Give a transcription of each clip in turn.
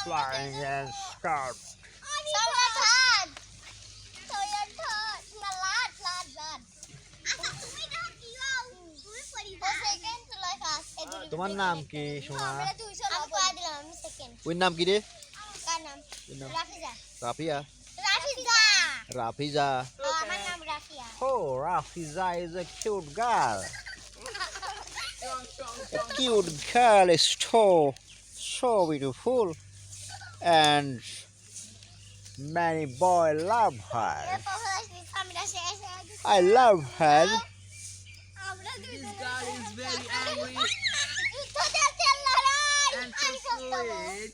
flying and scarf. তোমার নাম কি সোনা? ওই নাম কি রে? Rafia. Rafiza. Oh, Rafiza is a cute girl. A cute girl is so beautiful, and many boys love her. I love her. This girl is very angry and so sweet.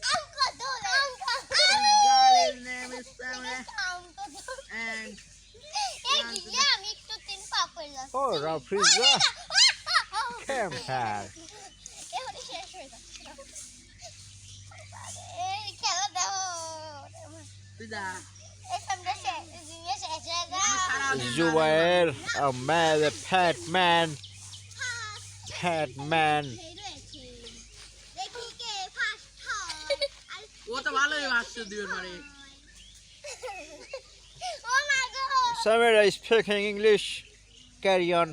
This girl's name is Samira and Oh, Rafiza, come here. Pizza. Zubair, a man, a pet man. ও তো ভালোই ভাষা দিবে পারে Samira is speaking English. Carry on.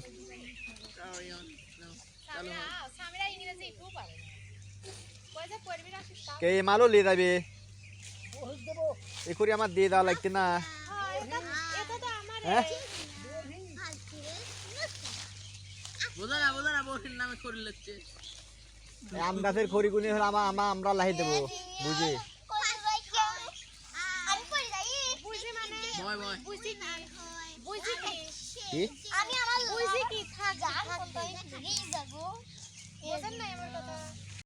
কে মালো লে যাবে একুরি আমার দিয়ে দেওয়া লাগতে না হ্যাঁ বোঝা না বোনের নামে করে লিখছে আম গাছের খড়িগুনি হলে আমরা লাহি দেবো বুঝি ভয় ভয় কি আমি আমার বুঝি কি থাক থাক যাব বোঝেন না আমার কথা